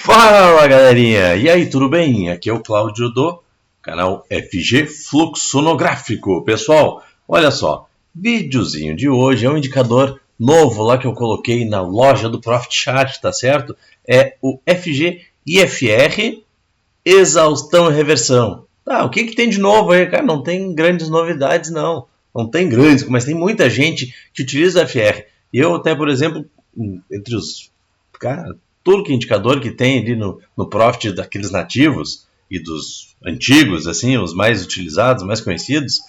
Fala galerinha, e aí, tudo bem? Aqui é o Cláudio do canal FG Fluxonográfico. Pessoal, olha só, videozinho de hoje é um indicador novo lá que eu coloquei na loja do Profit Chart, tá certo? É o FG IFR Exaustão e Reversão. Tá, o que tem de novo aí, cara? Não tem grandes novidades, não. Não tem grandes, mas tem muita gente que utiliza o FR. Eu até, por exemplo, entre os... Cara, tudo que indicador que tem ali no Profit daqueles nativos e dos antigos, assim, os mais utilizados, mais conhecidos,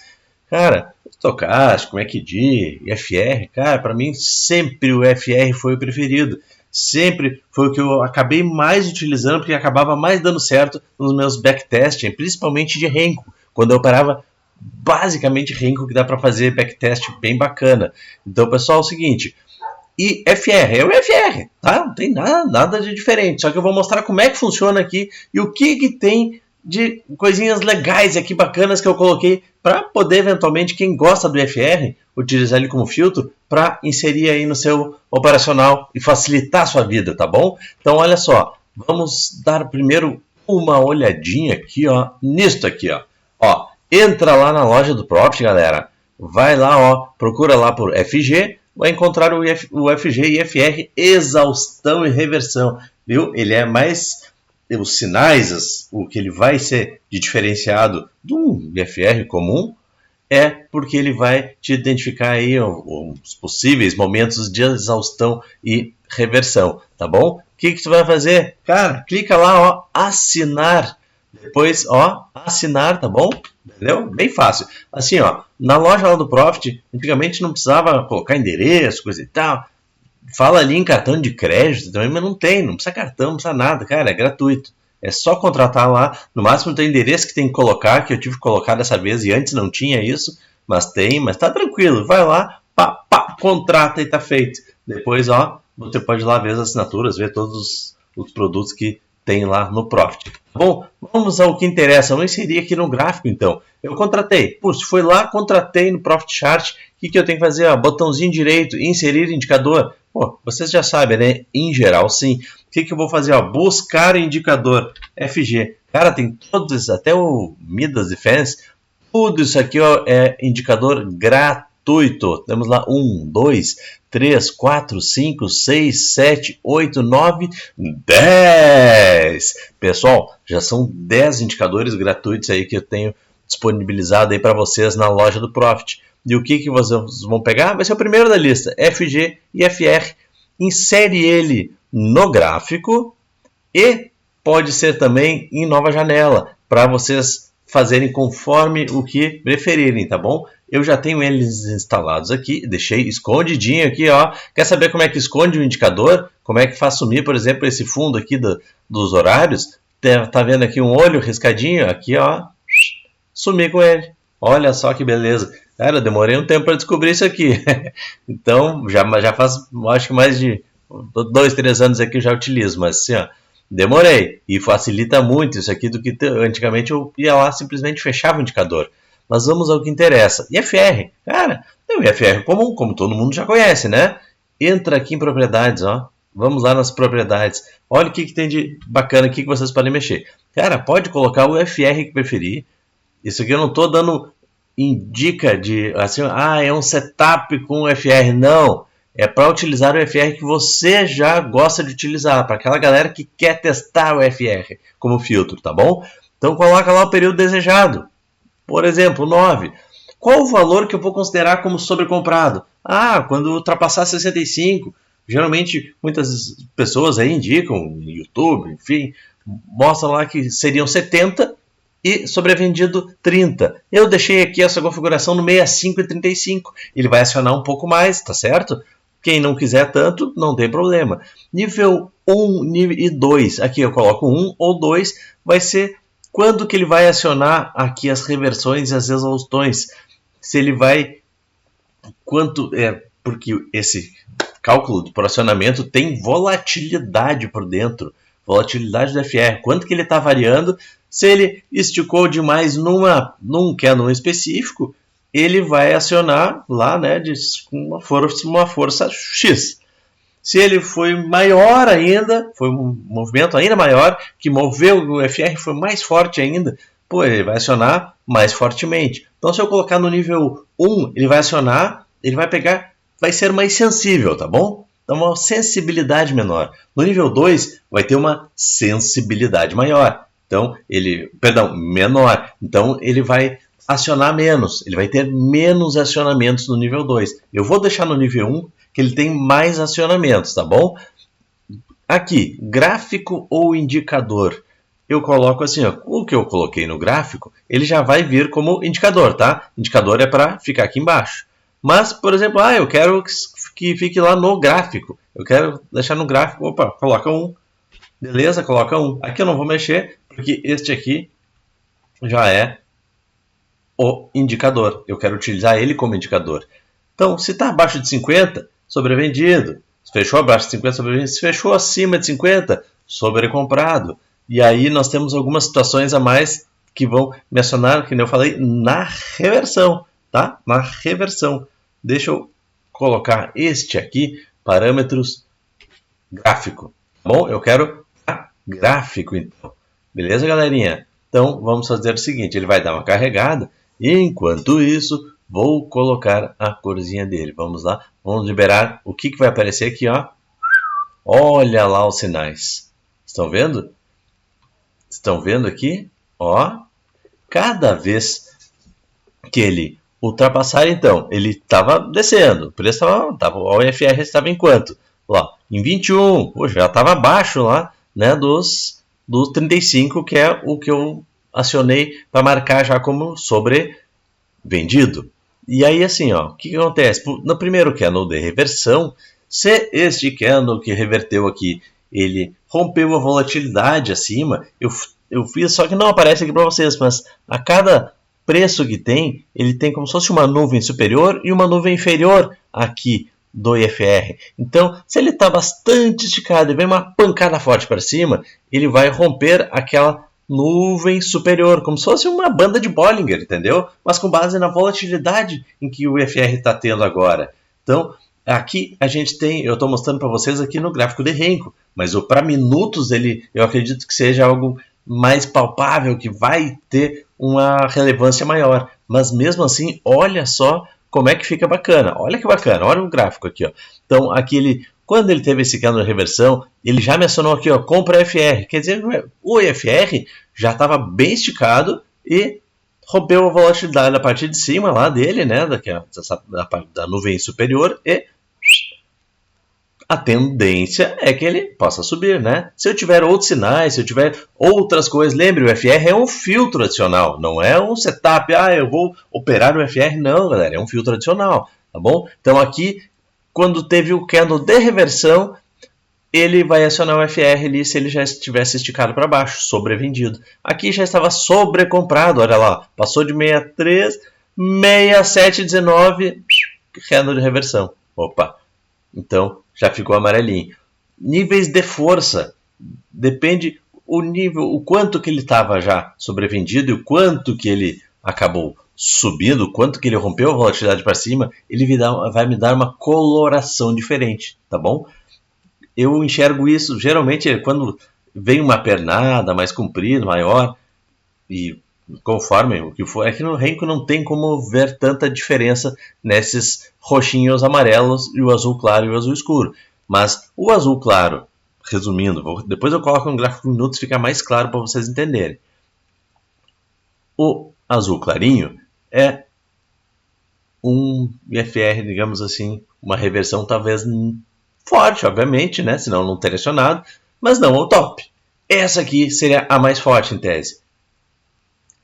cara, estocástico, MACD, IFR, cara, para mim sempre o FR foi o preferido. Sempre foi o que eu acabei mais utilizando, porque acabava mais dando certo nos meus backtesting, principalmente de Renko, quando eu operava basicamente Renko, que dá para fazer backtest bem bacana. Então, pessoal, é o seguinte... E FR, é o FR, tá? Não tem nada de diferente. Só que eu vou mostrar como é que funciona aqui e o que tem de coisinhas legais aqui, bacanas, que eu coloquei para poder, eventualmente, quem gosta do FR, utilizar ele como filtro para inserir aí no seu operacional e facilitar a sua vida, tá bom? Então, olha só, vamos dar primeiro uma olhadinha aqui, ó, nisto aqui, ó. Ó, entra lá na loja do Profit, galera. Vai lá, ó, procura lá por FG, vai encontrar o FG e IFR exaustão e reversão, viu? Ele é mais os sinais, o que ele vai ser de diferenciado do IFR comum é porque ele vai te identificar aí os possíveis momentos de exaustão e reversão, tá bom? O que tu vai fazer? Cara, clica lá, ó, assinar. Depois, ó, assinar, tá bom? Entendeu? Bem fácil. Assim, ó, na loja lá do Profit, antigamente não precisava colocar endereço, coisa e tal. Fala ali em cartão de crédito também, mas não precisa cartão, não precisa nada, cara, é gratuito. É só contratar lá, no máximo tem endereço que tem que colocar, que eu tive que colocar dessa vez e antes não tinha isso, mas tem, mas tá tranquilo, vai lá, contrata e tá feito. Depois, ó, você pode ir lá ver as assinaturas, ver todos os produtos que tem lá no Profit. Bom, vamos ao que interessa. Vamos inserir aqui no gráfico, então. Eu contratei. Puxa, foi lá, contratei no Profit Chart. O que eu tenho que fazer? Ó, botãozinho direito, inserir indicador. Pô, vocês já sabem, né? Em geral, sim. O que eu vou fazer? Ó, buscar indicador FG. Cara, tem todos, até o Midas Defense. Tudo isso aqui, ó, é indicador gratuito. Temos lá 1, 2, 3, 4, 5, 6, 7, 8, 9, 10. Pessoal, já são 10 indicadores gratuitos aí que eu tenho disponibilizado aí para vocês na loja do Profit. E o que vocês vão pegar? Vai ser o primeiro da lista, FG e FR. Insere ele no gráfico e pode ser também em nova janela, para vocês fazerem conforme o que preferirem, tá bom? Eu já tenho eles instalados aqui, deixei escondidinho aqui, ó. Quer saber como é que esconde o indicador? Como é que faz sumir, por exemplo, esse fundo aqui dos horários? Tá vendo aqui um olho riscadinho? Aqui, ó. Sumir com ele. Olha só que beleza. Cara, eu demorei um tempo para descobrir isso aqui. Então, já faz, acho que mais de 2, 3 anos aqui eu já utilizo, mas assim, ó. Demorei. E facilita muito isso aqui do que antigamente eu ia lá simplesmente fechava o indicador. Mas vamos ao que interessa. IFR, cara, é o IFR comum, como todo mundo já conhece, né? Entra aqui em propriedades, ó. Vamos lá nas propriedades. Olha o que tem de bacana aqui que vocês podem mexer. Cara, pode colocar o FR que preferir. Isso aqui eu não estou dando indica de, assim, é um setup com o FR. Não, é para utilizar o FR que você já gosta de utilizar, para aquela galera que quer testar o FR como filtro, tá bom? Então coloca lá o período desejado. Por exemplo, 9. Qual o valor que eu vou considerar como sobrecomprado? Quando ultrapassar 65. Geralmente, muitas pessoas aí indicam, no YouTube, enfim, mostram lá que seriam 70 e sobrevendido 30. Eu deixei aqui essa configuração no 65 e 35. Ele vai acionar um pouco mais, tá certo? Quem não quiser tanto, não tem problema. Nível 1 e 2. Aqui eu coloco 1 ou 2. Vai ser... Quando que ele vai acionar aqui as reversões e as exaustões? Se ele vai... Porque esse cálculo do acionamento tem volatilidade por dentro. Volatilidade do FR. Quanto que ele está variando? Se ele esticou demais num candle específico, ele vai acionar lá, né, de uma força X. Se ele foi maior ainda, foi um movimento ainda maior, que moveu o FR foi mais forte ainda, pô, ele vai acionar mais fortemente. Então, se eu colocar no nível 1, ele vai acionar, ele vai pegar, vai ser mais sensível, tá bom? Então, uma sensibilidade menor. No nível 2, vai ter uma sensibilidade maior. Então, menor. Então, ele vai acionar menos, ele vai ter menos acionamentos no nível 2. Eu vou deixar no nível 1, que ele tem mais acionamentos, tá bom? Aqui, gráfico ou indicador. Eu coloco assim, ó, o que eu coloquei no gráfico, ele já vai vir como indicador, tá? Indicador é para ficar aqui embaixo. Mas, por exemplo, eu quero que fique lá no gráfico. Eu quero deixar no gráfico, opa, coloca 1. Beleza, coloca 1. Aqui eu não vou mexer, porque este aqui já é o indicador. Eu quero utilizar ele como indicador. Então, se está abaixo de 50, sobrevendido. Se fechou abaixo de 50, sobrevendido. Se fechou acima de 50, sobrecomprado. E aí nós temos algumas situações a mais que vão me acionar, que eu falei, na reversão, tá? Na reversão. Deixa eu colocar este aqui, parâmetros gráfico. Tá bom? Eu quero gráfico, então. Beleza, galerinha? Então, vamos fazer o seguinte, ele vai dar uma carregada, e enquanto isso, vou colocar a corzinha dele. Vamos lá, vamos liberar o que vai aparecer aqui, ó. Olha lá os sinais. Estão vendo? Estão vendo aqui? Ó, cada vez que ele ultrapassar, então, ele estava descendo. O preço estava, o OFR estava em quanto? Lá, em 21. Poxa, já estava abaixo lá, né, dos 35, que é o que eu acionei para marcar já como sobrevendido. E aí, assim, ó, o que acontece? No primeiro candle de reversão, se este candle que reverteu aqui, ele rompeu a volatilidade acima, eu fiz, só que não aparece aqui para vocês, mas a cada preço que tem, ele tem como se fosse uma nuvem superior e uma nuvem inferior aqui do IFR. Então, se ele está bastante esticado e vem uma pancada forte para cima, ele vai romper aquela nuvem superior, como se fosse uma banda de Bollinger, entendeu? Mas com base na volatilidade em que o IFR está tendo agora. Então, aqui a gente tem, eu estou mostrando para vocês aqui no gráfico de Renko, mas o para minutos eu acredito que seja algo mais palpável, que vai ter uma relevância maior. Mas mesmo assim, olha só como é que fica bacana. Olha que bacana, olha o gráfico aqui, ó. Então, aqui quando ele teve esse candle de reversão, ele já mencionou aqui, ó, compra FR. Quer dizer, o IFR já estava bem esticado e rompeu a volatilidade a partir de cima lá dele, né, da nuvem superior, e a tendência é que ele possa subir, né? Se eu tiver outros sinais, se eu tiver outras coisas, lembre, o FR é um filtro adicional, não é um setup, eu vou operar o FR, não, galera, é um filtro adicional, tá bom? Então aqui, quando teve o candle de reversão, ele vai acionar o FR ali se ele já estivesse esticado para baixo, sobrevendido. Aqui já estava sobrecomprado, olha lá, passou de 63, 67,19, candle de reversão. Opa, então já ficou amarelinho. Níveis de força, depende o nível, o quanto que ele estava já sobrevendido e o quanto que ele acabou subindo, o quanto que ele rompeu a volatilidade para cima, ele vai me dar uma coloração diferente, tá bom? Eu enxergo isso, geralmente, quando vem uma pernada mais comprida, maior, e conforme o que for, é que no Renko não tem como ver tanta diferença nesses roxinhos amarelos e o azul claro e o azul escuro. Mas o azul claro, resumindo, depois eu coloco um gráfico de minutos, fica mais claro para vocês entenderem. O azul clarinho é um IFR, digamos assim, uma reversão talvez forte, obviamente, né? Senão não teria acionado, mas não o top. Essa aqui seria a mais forte em tese.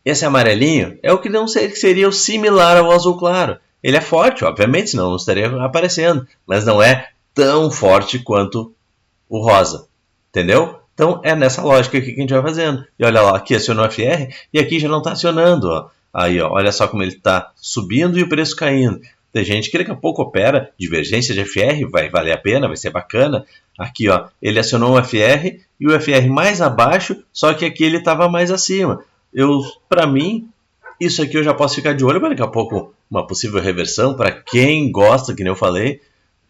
Esse amarelinho é o que não seria o similar ao azul claro. Ele é forte, obviamente, senão não estaria aparecendo, mas não é tão forte quanto o rosa, entendeu? Então é nessa lógica aqui que a gente vai fazendo. E olha lá, aqui acionou o FR e aqui já não está acionando. Ó. Aí, ó, olha só como ele está subindo e o preço caindo. Tem gente que daqui a pouco opera divergência de FR, vai valer a pena, vai ser bacana. Aqui, ó, ele acionou o FR e o FR mais abaixo, só que aqui ele estava mais acima. Para mim, isso aqui eu já posso ficar de olho, mas daqui a pouco uma possível reversão, para quem gosta, que nem eu falei,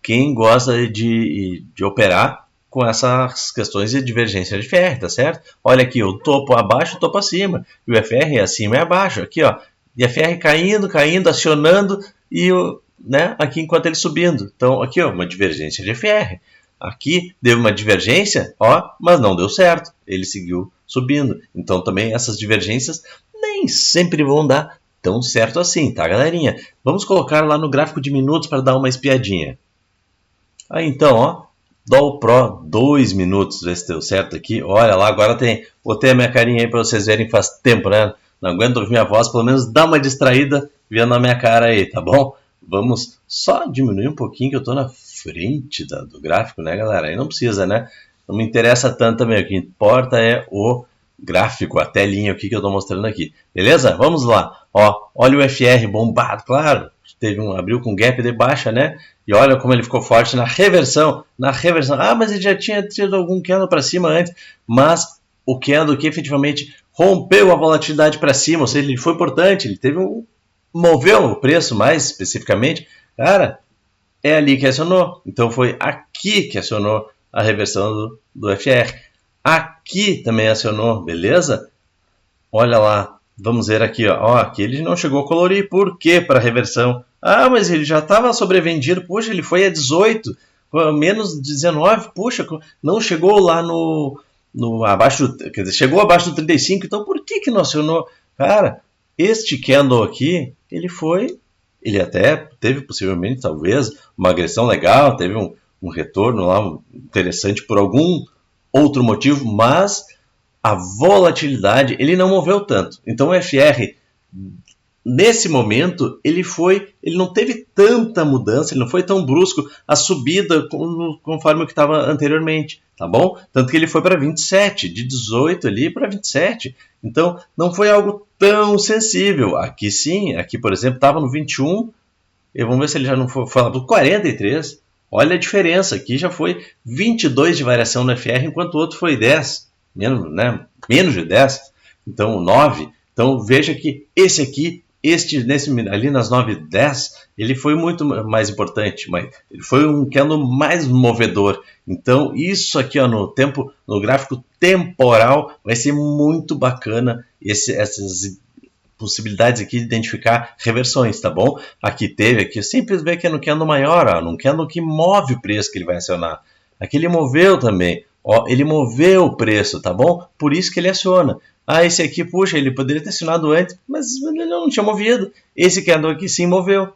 quem gosta de operar com essas questões de divergência de FR, tá certo? Olha aqui, o topo abaixo, o topo acima, e o FR é acima e abaixo, aqui ó, e FR caindo, acionando, e né, aqui enquanto ele subindo. Então aqui ó, uma divergência de FR. Aqui deu uma divergência, ó, mas não deu certo, ele seguiu subindo. Então também essas divergências nem sempre vão dar tão certo assim, tá galerinha? Vamos colocar lá no gráfico de minutos para dar uma espiadinha. Aí então, ó, Dow Pro 2 minutos, ver se deu certo aqui. Olha lá, agora botei a minha carinha aí para vocês verem, faz tempo, né? Não aguento ouvir minha voz, pelo menos dá uma distraída vendo a minha cara aí, tá bom? Vamos só diminuir um pouquinho que eu tô na frente do gráfico, né, galera? Aí não precisa, né? Não me interessa tanto também, o que importa é o gráfico, a telinha aqui que eu tô mostrando aqui. Beleza? Vamos lá. Ó, olha o FR bombado, claro. Abriu com gap de baixa, né? E olha como ele ficou forte na reversão. Ah, mas ele já tinha tido algum candle para cima antes. Mas o candle que efetivamente rompeu a volatilidade para cima, ou seja, ele foi importante, ele moveu o preço mais especificamente. Cara, é ali que acionou. Então foi aqui que acionou a reversão do FR. Aqui também acionou, beleza? Olha lá. Vamos ver aqui, ó, aqui ele não chegou a colorir, por quê para reversão? Ah, mas ele já estava sobrevendido, puxa, ele foi a 18, menos 19, puxa, não chegou lá abaixo, quer dizer, chegou abaixo do 35, então por que não acionou? Cara, este candle aqui, ele até teve possivelmente, talvez, uma agressão legal, teve um retorno lá interessante por algum outro motivo, mas a volatilidade, ele não moveu tanto. Então o FR, nesse momento, ele não teve tanta mudança, ele não foi tão brusco a subida conforme o que estava anteriormente, tá bom? Tanto que ele foi para 27, de 18 ali para 27. Então não foi algo tão sensível. Aqui sim, aqui por exemplo, estava no 21, e vamos ver se ele já não foi para 43. Olha a diferença, aqui já foi 22 de variação no FR, enquanto o outro foi 10. Menos de 10, então 9. Então veja que esse aqui, ali nas 9 e 10, ele foi muito mais importante, mas ele foi um candle mais movedor. Então isso aqui ó, no gráfico temporal vai ser muito bacana essas possibilidades aqui de identificar reversões, tá bom? Aqui sempre vê que é no candle maior, ó, num candle que move o preço que ele vai acionar. Aqui ele moveu também. Ó, ele moveu o preço, tá bom? Por isso que ele aciona. Ah, esse aqui, puxa, ele poderia ter acionado antes, mas ele não tinha movido. Esse que andou aqui sim moveu,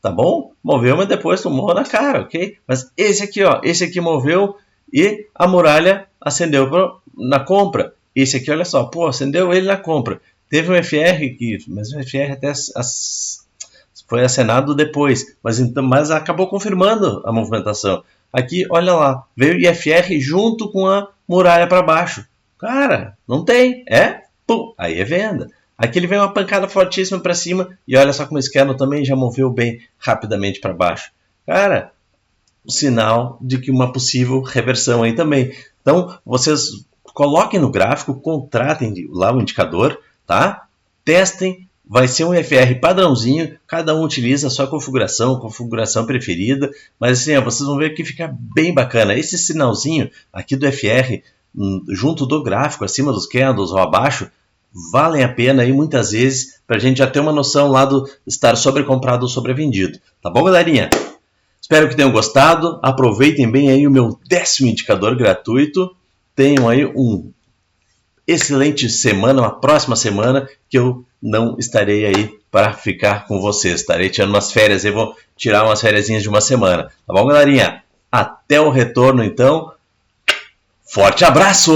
tá bom? Moveu, mas depois tomou na cara, ok? Mas esse aqui, ó, esse aqui moveu e a muralha acendeu na compra. Esse aqui, olha só, pô, acendeu ele na compra. Teve um FR, mas o FR até foi acenado depois, mas acabou confirmando a movimentação. Aqui, olha lá, veio o IFR junto com a muralha para baixo. Cara, não tem, pum, aí é venda. Aqui ele veio uma pancada fortíssima para cima e olha só como esse candle também já moveu bem rapidamente para baixo. Cara, sinal de que uma possível reversão aí também. Então, vocês coloquem no gráfico, contratem lá o indicador, tá? Testem. Vai ser um FR padrãozinho, cada um utiliza a sua configuração preferida, mas assim, vocês vão ver que fica bem bacana. Esse sinalzinho aqui do FR, junto do gráfico, acima dos candles ou abaixo, valem a pena aí muitas vezes, para a gente já ter uma noção lá do estar sobrecomprado ou sobrevendido. Tá bom, galerinha? Espero que tenham gostado, aproveitem bem aí o meu 10º indicador gratuito, tenham aí excelente semana, uma próxima semana que eu não estarei aí para ficar com vocês. Estarei tirando umas férias, eu vou tirar umas férias de uma semana. Tá bom, galerinha? Até o retorno, então. Forte abraço!